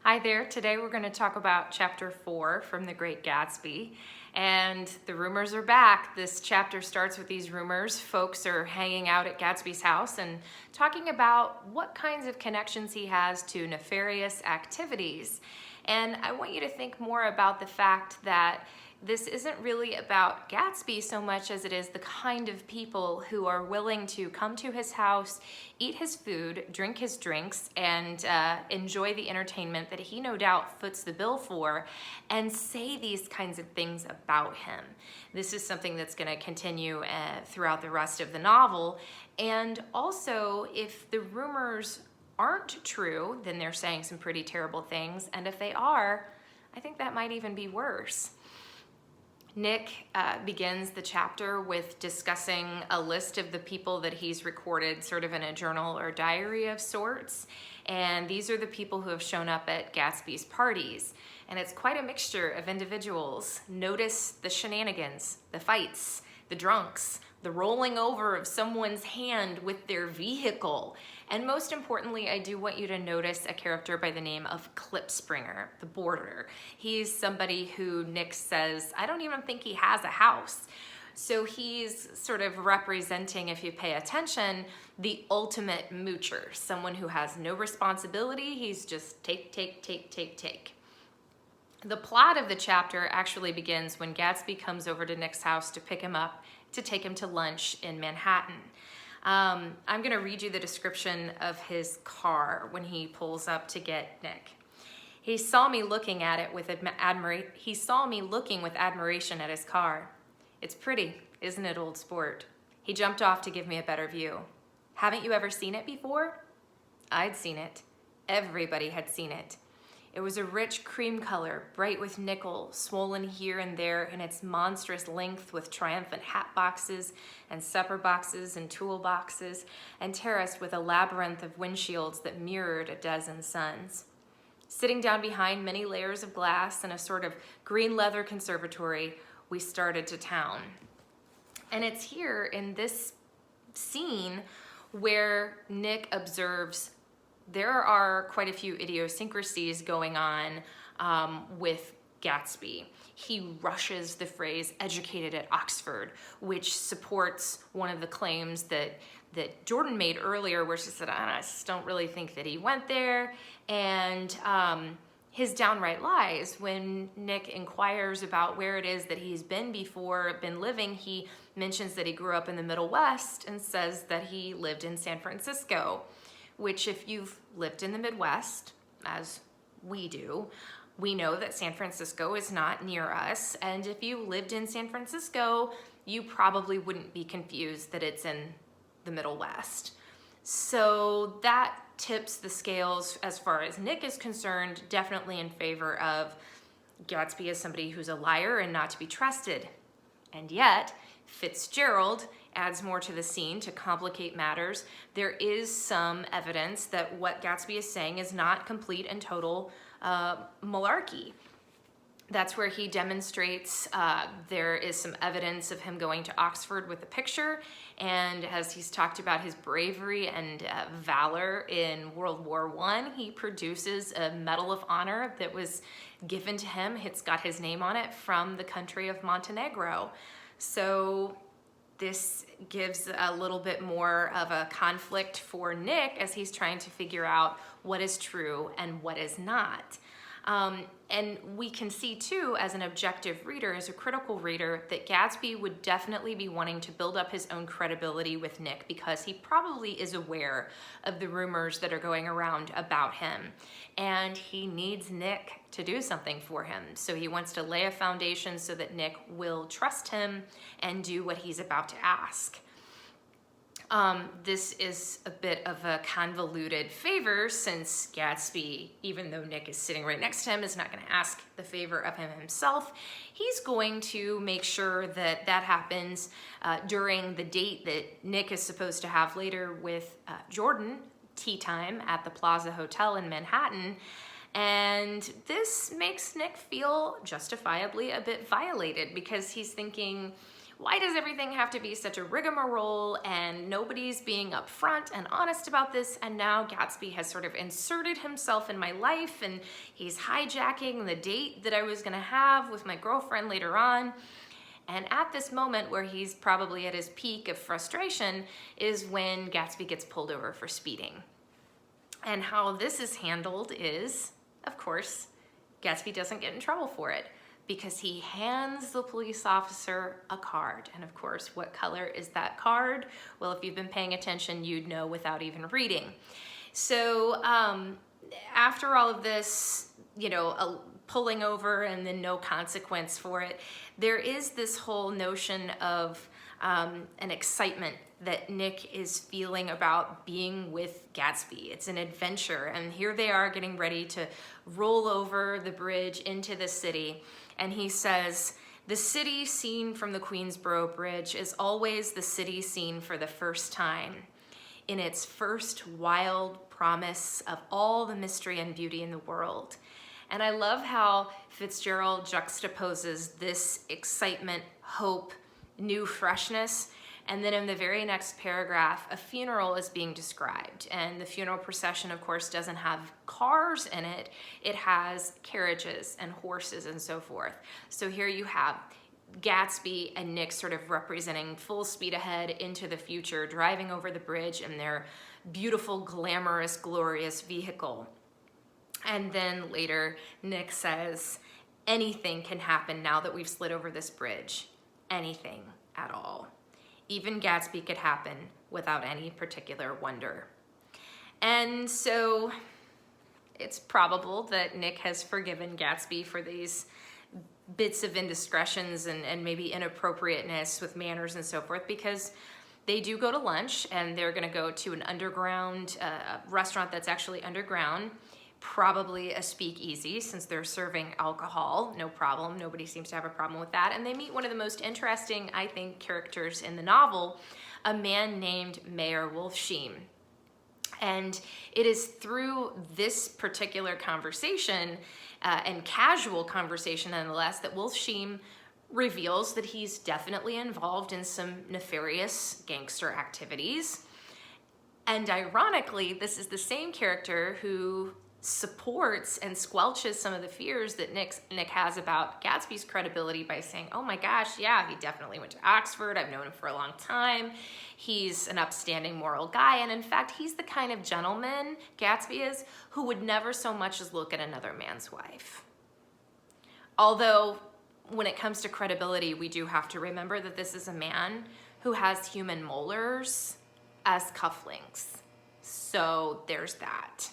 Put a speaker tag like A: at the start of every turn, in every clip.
A: Hi there. Today we're going to talk about chapter 4 from The Great Gatsby. And the rumors are back. This chapter starts with these rumors. Folks are hanging out at Gatsby's house and talking about what kinds of connections he has to nefarious activities. And I want you to think more about the fact that this isn't really about Gatsby so much as it is the kind of people who are willing to come to his house, eat his food, drink his drinks, and enjoy the entertainment that he no doubt foots the bill for, and say these kinds of things about him. This is something that's going to continue throughout the rest of the novel. And also, if the rumors aren't true, then they're saying some pretty terrible things. And if they are, I think that might even be worse. Nick begins the chapter with discussing a list of the people that he's recorded sort of in a journal or diary of sorts. And these are the people who have shown up at Gatsby's parties. And it's quite a mixture of individuals. Notice the shenanigans, the fights, the drunks, the rolling over of someone's hand with their vehicle. And most importantly, I do want you to notice a character by the name of Klipspringer, the boarder. He's somebody who Nick says, I don't even think he has a house. So he's sort of representing, if you pay attention, the ultimate moocher, someone who has no responsibility. He's just take. The plot of the chapter actually begins when Gatsby comes over to Nick's house to pick him up to take him to lunch in Manhattan. I'm going to read you the description of his car when he pulls up to get Nick. He saw me looking with admiration at his car. It's pretty, isn't it, old sport? He jumped off to give me a better view. Haven't you ever seen it before? I'd seen it. Everybody had seen it. It was a rich cream color, bright with nickel, swollen here and there in its monstrous length with triumphant hat boxes and supper boxes and tool boxes, and terraced with a labyrinth of windshields that mirrored a dozen suns. Sitting down behind many layers of glass in a sort of green leather conservatory, we started to town. And it's here in this scene where Nick observes there are quite a few idiosyncrasies going on with Gatsby. He rushes the phrase educated at Oxford, which supports one of the claims that Jordan made earlier, where she said, I just don't really think that he went there. And his downright lies. When Nick inquires about where it is that he's been living, he mentions that he grew up in the Middle West and says that he lived in San Francisco, which if you've lived in the Midwest, as we do, we know that San Francisco is not near us. And if you lived in San Francisco, you probably wouldn't be confused that it's in the Middle West. So that tips the scales as far as Nick is concerned, definitely in favor of Gatsby as somebody who's a liar and not to be trusted. And yet, Fitzgerald adds more to the scene to complicate matters. There is some evidence that what Gatsby is saying is not complete and total malarkey. That's where he demonstrates there is some evidence of him going to Oxford with a picture, and as he's talked about his bravery and valor in World War I, he produces a Medal of Honor that was given to him. It's got his name on it from the country of Montenegro. So this gives a little bit more of a conflict for Nick as he's trying to figure out what is true and what is not. And we can see too, as an objective reader, as a critical reader, that Gatsby would definitely be wanting to build up his own credibility with Nick because he probably is aware of the rumors that are going around about him. And he needs Nick to do something for him. So he wants to lay a foundation so that Nick will trust him and do what he's about to ask. This is a bit of a convoluted favor since Gatsby, even though Nick is sitting right next to him, is not going to ask the favor of him himself. He's going to make sure that that happens during the date that Nick is supposed to have later with Jordan, tea time at the Plaza Hotel in Manhattan. And this makes Nick feel justifiably a bit violated because he's thinking, Why does everything have to be such a rigmarole and nobody's being upfront and honest about this? And now Gatsby has sort of inserted himself in my life and he's hijacking the date that I was gonna have with my girlfriend later on. And at this moment where he's probably at his peak of frustration is when Gatsby gets pulled over for speeding. And how this is handled is, of course, Gatsby doesn't get in trouble for it, because he hands the police officer a card. And of course, what color is that card? Well, if you've been paying attention, you'd know without even reading. So after all of this, pulling over and then no consequence for it, there is this whole notion of an excitement that Nick is feeling about being with Gatsby. It's an adventure, and here they are getting ready to roll over the bridge into the city. And he says, "The city seen from the Queensboro Bridge is always the city seen for the first time, in its first wild promise of all the mystery and beauty in the world." And I love how Fitzgerald juxtaposes this excitement, hope, new freshness, and then in the very next paragraph, a funeral is being described. And the funeral procession, of course, doesn't have cars in it. It has carriages and horses and so forth. So here you have Gatsby and Nick sort of representing full speed ahead into the future, driving over the bridge in their beautiful, glamorous, glorious vehicle. And then later, Nick says, anything can happen now that we've slid over this bridge. Anything at all. Even Gatsby could happen without any particular wonder. And so it's probable that Nick has forgiven Gatsby for these bits of indiscretions and maybe inappropriateness with manners and so forth, because they do go to lunch and they're gonna go to an underground restaurant that's actually underground, probably a speakeasy since they're serving alcohol, no problem. Nobody seems to have a problem with that. And they meet one of the most interesting, I think, characters in the novel, a man named Mayor Wolfsheim. And it is through this particular conversation, and casual conversation nonetheless, that Wolfsheim reveals that he's definitely involved in some nefarious gangster activities. And ironically, this is the same character who supports and squelches some of the fears that Nick has about Gatsby's credibility by saying, oh my gosh, yeah, he definitely went to Oxford. I've known him for a long time. He's an upstanding moral guy. And in fact, he's the kind of gentleman, Gatsby is, who would never so much as look at another man's wife. Although when it comes to credibility, we do have to remember that this is a man who has human molars as cufflinks. So there's that.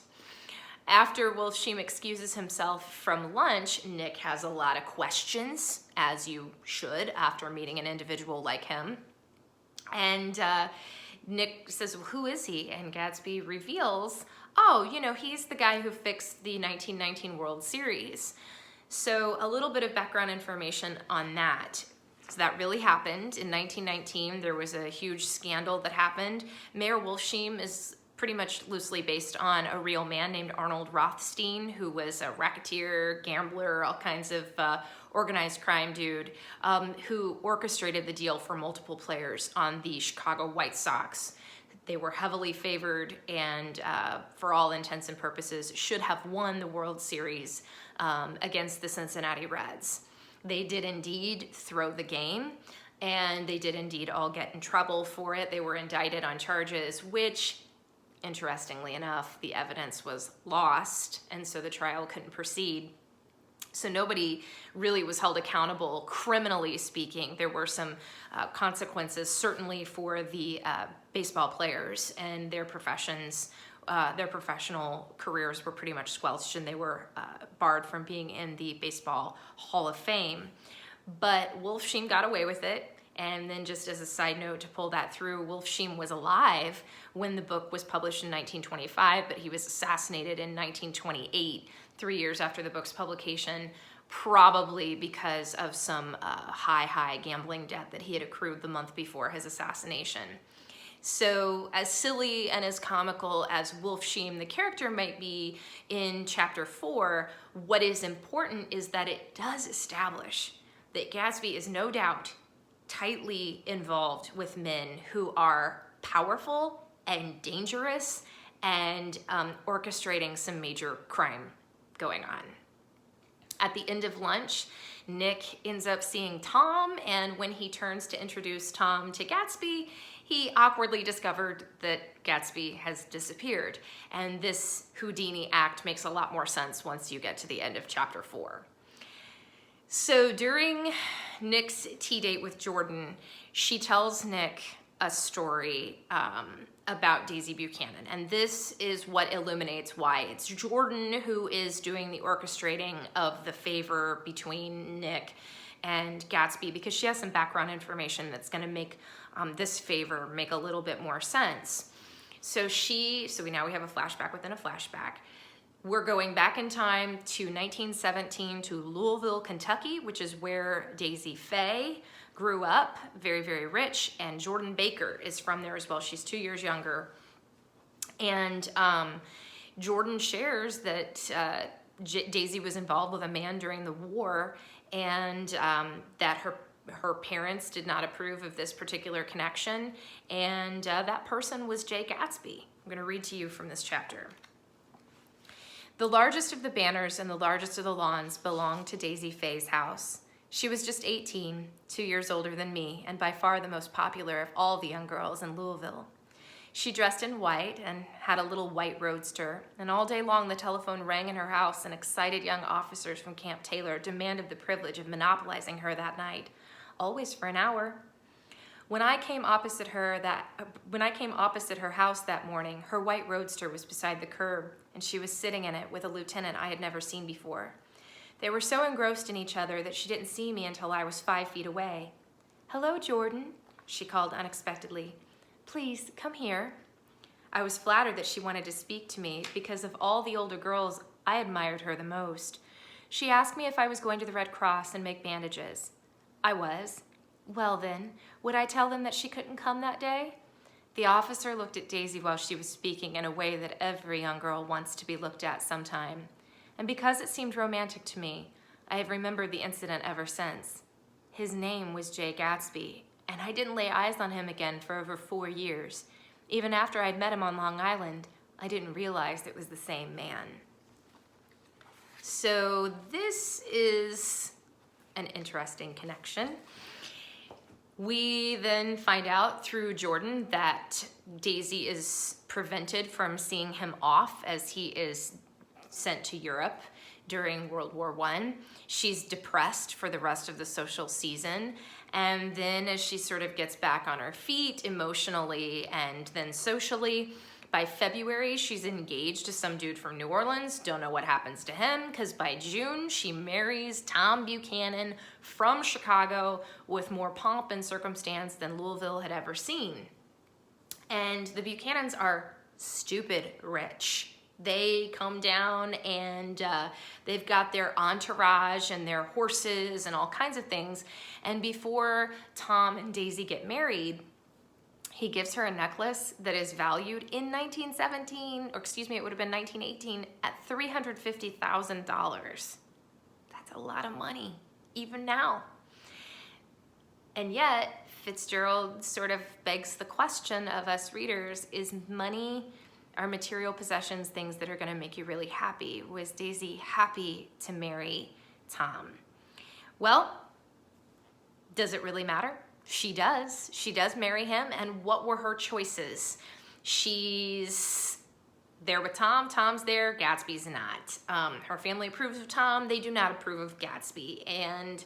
A: After Wolfsheim excuses himself from lunch, Nick has a lot of questions, as you should after meeting an individual like him. And Nick says, well, who is he? And Gatsby reveals, oh, he's the guy who fixed the 1919 World Series. So a little bit of background information on that. So that really happened. In 1919, there was a huge scandal that happened. Mayor Wolfsheim is pretty much loosely based on a real man named Arnold Rothstein, who was a racketeer, gambler, all kinds of organized crime dude, who orchestrated the deal for multiple players on the Chicago White Sox. They were heavily favored and for all intents and purposes should have won the World Series against the Cincinnati Reds. They did indeed throw the game, and they did indeed all get in trouble for it. They were indicted on charges which, interestingly enough, the evidence was lost, and so the trial couldn't proceed. So nobody really was held accountable, criminally speaking. There were some consequences, certainly for the baseball players, and their professions, their professional careers were pretty much squelched, and they were barred from being in the Baseball Hall of Fame. But Wolfsheim got away with it. And then just as a side note to pull that through, Wolfsheim was alive when the book was published in 1925, but he was assassinated in 1928, 3 years after the book's publication, probably because of some high gambling debt that he had accrued the month before his assassination. So as silly and as comical as Wolfsheim, the character, might be in chapter 4, what is important is that it does establish that Gatsby is no doubt tightly involved with men who are powerful and dangerous and orchestrating some major crime going on. At the end of lunch, Nick ends up seeing Tom, and when he turns to introduce Tom to Gatsby, he awkwardly discovered that Gatsby has disappeared. And this Houdini act makes a lot more sense once you get to the end of chapter 4. So during Nick's tea date with Jordan, she tells Nick a story about Daisy Buchanan. And this is what illuminates why it's Jordan who is doing the orchestrating of the favor between Nick and Gatsby, because she has some background information that's going to make this favor make a little bit more sense. So we have a flashback within a flashback. We're going back in time to 1917 to Louisville, Kentucky, which is where Daisy Faye grew up, very, very rich, and Jordan Baker is from there as well. She's 2 years younger. And Jordan shares that Daisy was involved with a man during the war, and that her parents did not approve of this particular connection, and that person was Jay Gatsby. I'm going to read to you from this chapter. The largest of the banners and the largest of the lawns belonged to Daisy Faye's house. She was just 18, 2 years older than me, and by far the most popular of all the young girls in Louisville. She dressed in white and had a little white roadster, and all day long the telephone rang in her house, and excited young officers from Camp Taylor demanded the privilege of monopolizing her that night, always for an hour. When I came opposite her house that morning, her white roadster was beside the curb, and she was sitting in it with a lieutenant I had never seen before. They were so engrossed in each other that she didn't see me until I was 5 feet away. "Hello, Jordan," she called unexpectedly. "Please, come here." I was flattered that she wanted to speak to me because of all the older girls, I admired her the most. She asked me if I was going to the Red Cross and make bandages. I was. Well then, would I tell them that she couldn't come that day? The officer looked at Daisy while she was speaking in a way that every young girl wants to be looked at sometime. And because it seemed romantic to me, I have remembered the incident ever since. His name was Jay Gatsby, and I didn't lay eyes on him again for over 4 years. Even after I'd met him on Long Island, I didn't realize it was the same man. So this is an interesting connection. We then find out through Jordan that Daisy is prevented from seeing him off as he is sent to Europe during World War I. She's depressed for the rest of the social season. And then as she sort of gets back on her feet emotionally and then socially, by February, she's engaged to some dude from New Orleans. Don't know what happens to him, because by June, she marries Tom Buchanan from Chicago with more pomp and circumstance than Louisville had ever seen. And the Buchanans are stupid rich. They come down and they've got their entourage and their horses and all kinds of things. And before Tom and Daisy get married, he gives her a necklace that is valued in 1917, or excuse me, it would have been 1918, at $350,000. That's a lot of money, even now. And yet, Fitzgerald sort of begs the question of us readers, is money, our material possessions, things that are gonna make you really happy? Was Daisy happy to marry Tom? Well, does it really matter? She does. She does marry him. And what were her choices? She's there with Tom. Tom's there. Gatsby's not. Her family approves of Tom. They do not approve of Gatsby. And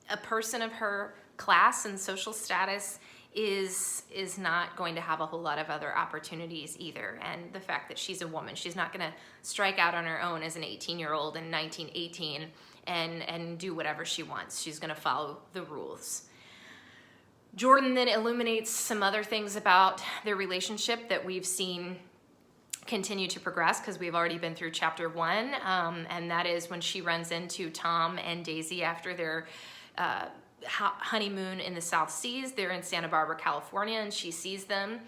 A: a person of her class and social status is not going to have a whole lot of other opportunities either. And the fact that she's a woman, she's not going to strike out on her own as an 18-year-old in 1918 and do whatever she wants. She's going to follow the rules. Jordan then illuminates some other things about their relationship that we've seen continue to progress, because we've already been through chapter 1, and that is when she runs into Tom and Daisy after their honeymoon in the South Seas. They're in Santa Barbara, California, and she sees them.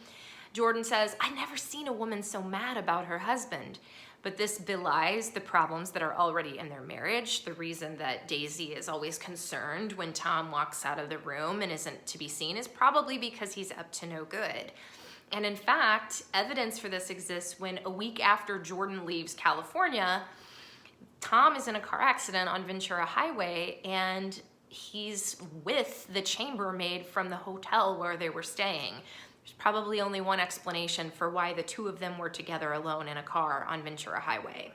A: Jordan says, "I've never seen a woman so mad about her husband." But this belies the problems that are already in their marriage. The reason that Daisy is always concerned when Tom walks out of the room and isn't to be seen is probably because he's up to no good. And in fact, evidence for this exists when a week after Jordan leaves California, Tom is in a car accident on Ventura Highway, and he's with the chambermaid from the hotel where they were staying. There's probably only one explanation for why the two of them were together alone in a car on Ventura Highway.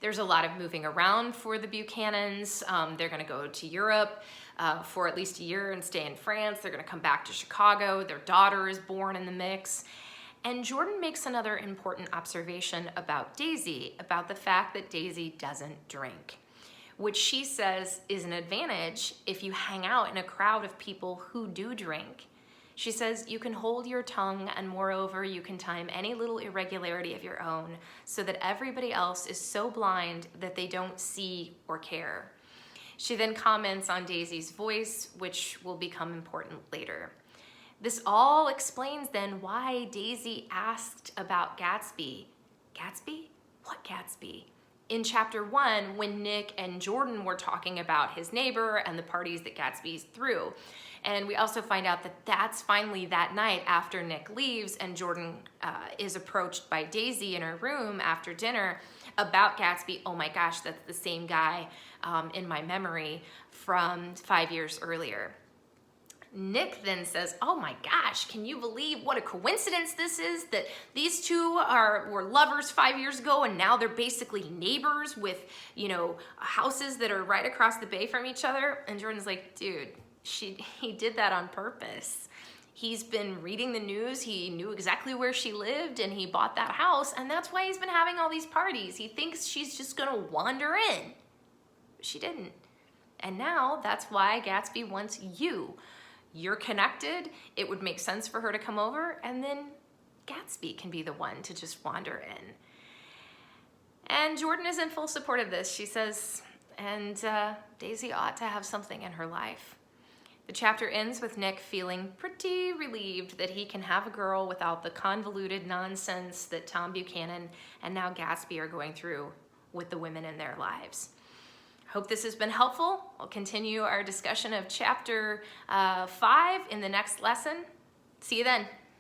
A: There's a lot of moving around for the Buchanans. They're going to go to Europe for at least a year and stay in France. They're going to come back to Chicago. Their daughter is born in the mix. And Jordan makes another important observation about Daisy, about the fact that Daisy doesn't drink, which she says is an advantage if you hang out in a crowd of people who do drink. She says you can hold your tongue, and moreover, you can time any little irregularity of your own so that everybody else is so blind that they don't see or care. She then comments on Daisy's voice, which will become important later. This all explains then why Daisy asked about Gatsby. Gatsby? What Gatsby? In chapter 1, when Nick and Jordan were talking about his neighbor and the parties that Gatsby's threw. And we also find out that that's finally that night after Nick leaves and Jordan is approached by Daisy in her room after dinner about Gatsby. Oh my gosh, that's the same guy in my memory from 5 years earlier. Nick then says, oh my gosh, can you believe what a coincidence this is that these two were lovers 5 years ago and now they're basically neighbors with, houses that are right across the bay from each other? And Jordan's like, dude, he did that on purpose. He's been reading the news, he knew exactly where she lived, and he bought that house, and that's why he's been having all these parties. He thinks she's just gonna wander in. But she didn't. And now that's why Gatsby wants you. You're connected, it would make sense for her to come over, and then Gatsby can be the one to just wander in. And Jordan is in full support of this. She says, and Daisy ought to have something in her life. The chapter ends with Nick feeling pretty relieved that he can have a girl without the convoluted nonsense that Tom Buchanan and now Gatsby are going through with the women in their lives. Hope this has been helpful. I'll continue our discussion of chapter 5 in the next lesson. See you then.